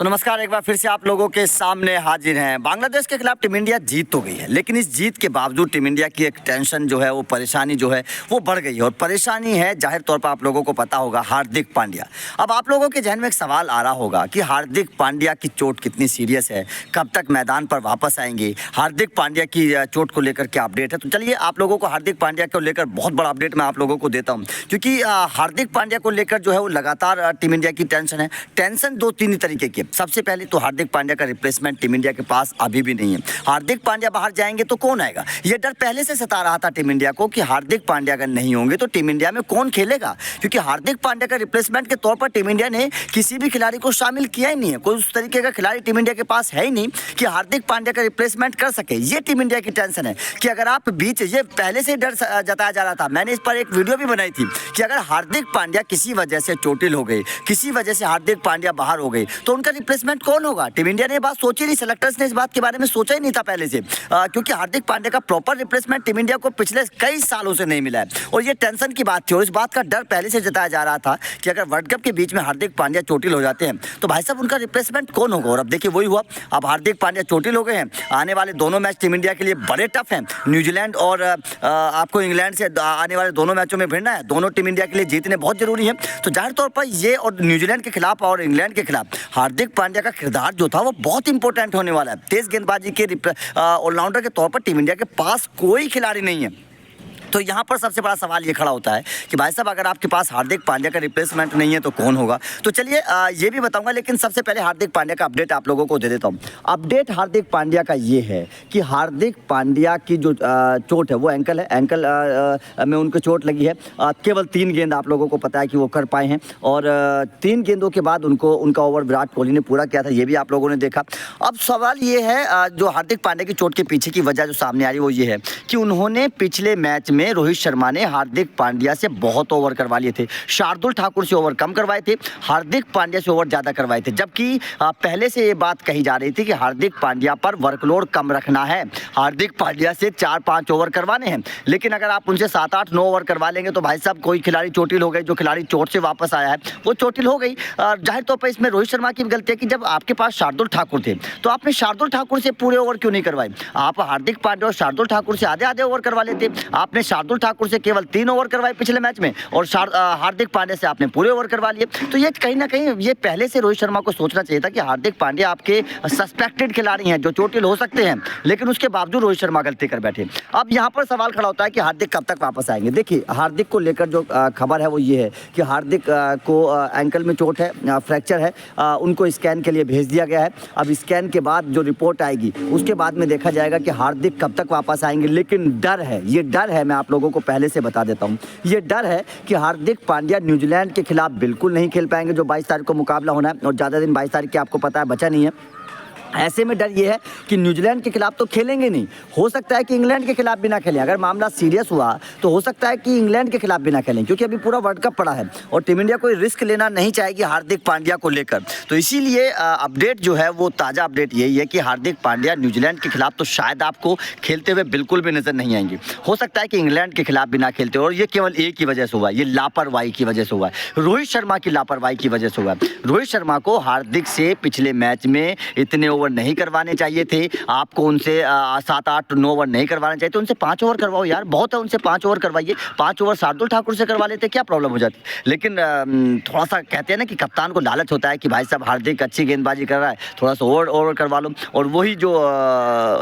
तो नमस्कार, एक बार फिर से आप लोगों के सामने हाजिर हैं। बांग्लादेश के खिलाफ टीम इंडिया जीत तो गई है, लेकिन इस जीत के बावजूद टीम इंडिया की एक टेंशन जो है, वो परेशानी जो है वो बढ़ गई है। और परेशानी है जाहिर तौर पर आप लोगों को पता होगा, हार्दिक पांड्या। अब आप लोगों के जहन में एक सवाल आ रहा होगा कि हार्दिक पांड्या की चोट कितनी सीरियस है, कब तक मैदान पर वापस आएंगे, हार्दिक पांड्या की चोट को लेकर क्या अपडेट है। तो चलिए आप लोगों को हार्दिक पांड्या को लेकर बहुत बड़ा अपडेट मैं आप लोगों को देता हूँ, क्योंकि हार्दिक पांड्या को लेकर जो है वो लगातार टीम इंडिया की टेंशन है। टेंशन दो तीन तरीके की। सबसे पहले तो हार्दिक पांड्या का रिप्लेसमेंट टीम इंडिया के पास अभी भी नहीं है। हार्दिक पांड्या बाहर जाएंगे तो कौन आएगा, ये डर पहले से सता रहा था टीम इंडिया को कि हार्दिक पांड्या अगर नहीं होंगे तो टीम इंडिया में कौन खेलेगा, क्योंकि हार्दिक पांड्या का रिप्लेसमेंट के तौर पर टीम इंडिया ने किसी भी खिलाड़ी को शामिल किया ही नहीं है। कोई उस तरीके का खिलाड़ी टीम इंडिया के पास है ही नहीं कि हार्दिक पांड्या का रिप्लेसमेंट कर सके। ये टीम इंडिया की टेंशन है कि अगर आप बीच, ये पहले से डर जताया जा रहा था। मैंने इस पर एक वीडियो भी बनाई थी कि अगर हार्दिक पांड्या किसी वजह से चोटिल हो गए, किसी वजह से हार्दिक पांड्या बाहर हो गए, तो उनका रिप्लेसमेंट कौन होगा। टीम इंडिया ने बात सोची नहीं, सेलेक्टर्स ने इस बात के बारे में सोचा ही नहीं था पहले से, क्योंकि हार्दिक पांड्या का प्रॉपर रिप्लेसमेंट टीम इंडिया को पिछले कई सालों से नहीं मिला है। और ये टेंशन की बात थी और इस बात का डर पहले से जताया जा रहा था कि अगर वर्ल्ड कप के बीच में हार्दिक पांड्या चोटिल हो जाते हैं तो भाई साहब उनका रिप्लेसमेंट कौन होगा। और अब देखिए वही हुआ। अब हार्दिक पांड्या चोटिल हो गए हैं। आने वाले दोनों मैच टीम इंडिया के लिए बड़े टफ हैं। न्यूजीलैंड और आपको इंग्लैंड से आने वाले दोनों मैचों में भिड़ना है। दोनों टीम इंडिया के लिए जीतने बहुत जरूरी है। तो जाहिर तौर पर ये और न्यूजीलैंड के खिलाफ और इंग्लैंड के खिलाफ हार्दिक पांड्या का किरदार जो था वो बहुत इंपॉर्टेंट होने वाला है। तेज गेंदबाजी के ऑलराउंडर के तौर पर टीम इंडिया के पास कोई खिलाड़ी नहीं है। तो यहाँ पर सबसे बड़ा सवाल ये खड़ा होता है कि भाई साहब अगर आपके पास हार्दिक पांड्या का रिप्लेसमेंट नहीं है तो कौन होगा। तो चलिए ये भी बताऊंगा, लेकिन सबसे पहले हार्दिक पांड्या का अपडेट आप लोगों को दे देता हूँ। अपडेट हार्दिक पांड्या का ये है कि हार्दिक पांड्या की जो चोट है वो एंकल है। एंकल में उनको चोट लगी है। केवल 3 गेंद आप लोगों को पता है कि वो कर पाए हैं और 3 गेंदों के बाद उनका ओवर विराट कोहली ने पूरा किया था, ये भी आप लोगों ने देखा। अब सवाल ये है, जो हार्दिक पांड्या की चोट के पीछे की वजह जो सामने आ रही है वो ये है कि उन्होंने पिछले मैच में रोहित शर्मा ने हार्दिक पांड्या से बहुत ओवर करवा लिए थे। शार्दुल ठाकुर से ओवर कम करवाए थे, हार्दिक पांड्या से ओवर ज़्यादा करवाए थे। जबकि पहले से ये बात कही जा रही थी कि हार्दिक पांड्या पर वर्कलोड कम रखना है, हार्दिक पांड्या से 4-5 ओवर करवाने हैं। लेकिन अगर आप उनसे 7-8-9 ओवर करवा लेंगे तो भाई साहब कोई खिलाड़ी चोटिल हो गए, जो खिलाड़ी चोट से वापस आया है वो चोटिल हो गई। जाहिर तौर पर इसमें रोहित शर्मा की गलती है कि जब आपके पास शार्दुल ठाकुर थे तो आपने शार्दुल ठाकुर से पूरे ओवर क्यों नहीं करवाए। आप हार्दिक पांड्या और शार्दुल ठाकुर से आधे ओवर करवा लेते। आपने शार्दुल ठाकुर से केवल 3 ओवर करवाए पिछले मैच में और हार्दिक पांड्या से आपने पूरे ओवर करवा लिए। तो ये कहीं ना कहीं ये पहले से रोहित शर्मा को सोचना चाहिए था कि हार्दिक पांड्या आपके सस्पेक्टेड खिलाड़ी हैं जो चोटिल हो सकते हैं, लेकिन उसके बावजूद रोहित शर्मा गलती कर बैठे। अब यहाँ पर सवाल खड़ा होता है कि हार्दिक कब तक वापस आएंगे। देखिए हार्दिक को लेकर जो खबर है वो ये है कि हार्दिक को एंकल में चोट है, फ्रैक्चर है, उनको स्कैन के लिए भेज दिया गया है। अब स्कैन के बाद जो रिपोर्ट आएगी उसके बाद में देखा जाएगा कि हार्दिक कब तक वापस आएंगे। लेकिन डर है, ये डर है, मैं आप लोगों को पहले से बता देता हूं, ये डर है कि हार्दिक पांड्या न्यूजीलैंड के खिलाफ बिल्कुल नहीं खेल पाएंगे, जो 22 तारीख को मुकाबला होना है और ज़्यादा दिन 22 तारीख के आपको पता है बचा नहीं है। ऐसे में डर ये है कि न्यूजीलैंड के खिलाफ तो खेलेंगे नहीं, हो सकता है कि इंग्लैंड के खिलाफ भी ना खेलें। अगर मामला सीरियस हुआ तो हो सकता है कि इंग्लैंड के खिलाफ भी ना खेलें, क्योंकि अभी पूरा वर्ल्ड कप पड़ा है और टीम इंडिया कोई रिस्क लेना नहीं चाहेगी हार्दिक पांड्या को लेकर। तो इसीलिए अपडेट जो है वो ताज़ा अपडेट यही है कि हार्दिक पांड्या न्यूजीलैंड के खिलाफ तो शायद आपको खेलते हुए बिल्कुल भी नजर नहीं आएंगे। हो सकता है कि इंग्लैंड के खिलाफ भी ना खेलते, और ये केवल एक ही वजह से हुआ है, ये लापरवाही की वजह से हुआ है, रोहित शर्मा की लापरवाही की वजह से हुआ है। रोहित शर्मा को हार्दिक से पिछले मैच में इतने ओवर नहीं करवाने चाहिए थे। आपको उनसे 7-8-9 ओवर नहीं करवाना चाहिए, तो उनसे 5 ओवर करवाओ यार, बहुत है, उनसे 5 ओवर करवाइए। 5 ओवर शार्दुल ठाकुर से करवा लेते, क्या प्रॉब्लम हो जाती। लेकिन थोड़ा सा कहते हैं ना कि कप्तान को लालच होता है कि भाई साहब हार्दिक अच्छी गेंदबाजी कर रहा है, थोड़ा सा ओवर करवा लो। और वही जो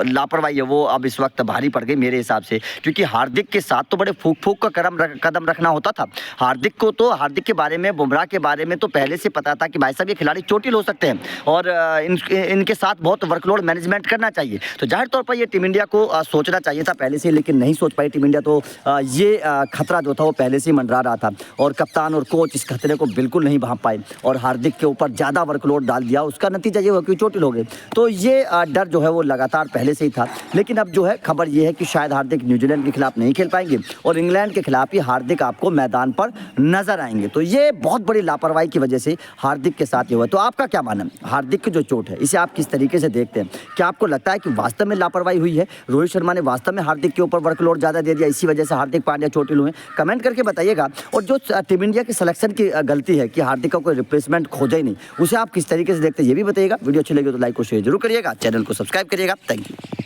लापरवाही है वो अब इस वक्त भारी पड़ गई मेरे हिसाब से, क्योंकि हार्दिक के साथ तो बड़े फूक का कदम रखना होता था। हार्दिक को तो, हार्दिक के बारे में, बुमराह के बारे में तो पहले से पता था कि भाई साहब ये खिलाड़ी चोटिल हो सकते हैं और इनके साथ बहुत वर्कलोड मैनेजमेंट करना चाहिए। तो जाहिर तौर पर ये टीम इंडिया को सोचना चाहिए था पहले से, लेकिन नहीं सोच पाई टीम इंडिया। तो ये खतरा जो था वो पहले से ही मंडरा रहा था और कप्तान और कोच इस खतरे को बिल्कुल नहीं भांप पाए और हार्दिक के ऊपर ज़्यादा वर्कलोड डाल दिया। उसका नतीजा ये हुआ कि चोटिल हो गए। तो ये डर जो है वो लगातार पहले से ही था। लेकिन अब जो है खबर ये है कि शायद हार्दिक न्यूजीलैंड के खिलाफ नहीं खेल पाएंगे और इंग्लैंड के खिलाफ ही हार्दिक आपको मैदान पर नजर आएंगे। तो ये बहुत बड़ी लापरवाही की वजह से हार्दिक के साथ ये हुआ। तो आपका क्या मानना है, हार्दिक की जो चोट है इसे आप किस तरीके तरीके से देखते हैं, क्या आपको लगता है कि वास्तव में लापरवाही हुई है? रोहित शर्मा ने वास्तव में हार्दिक के ऊपर वर्कलोड ज़्यादा दे दिया, इसी वजह से हार्दिक पांड्या चोटिल हुए? कमेंट करके बताइएगा। और जो टीम इंडिया की सिलेक्शन की गलती है कि हार्दिक का कोई रिप्लेसमेंट खोजा ही नहीं, उसे आप किस तरीके से देखते हैं ये भी बताइएगा। वीडियो अच्छी लगी तो लाइक और शेयर जरूर करिएगा, चैनल को सब्सक्राइब करिएगा। Thank you.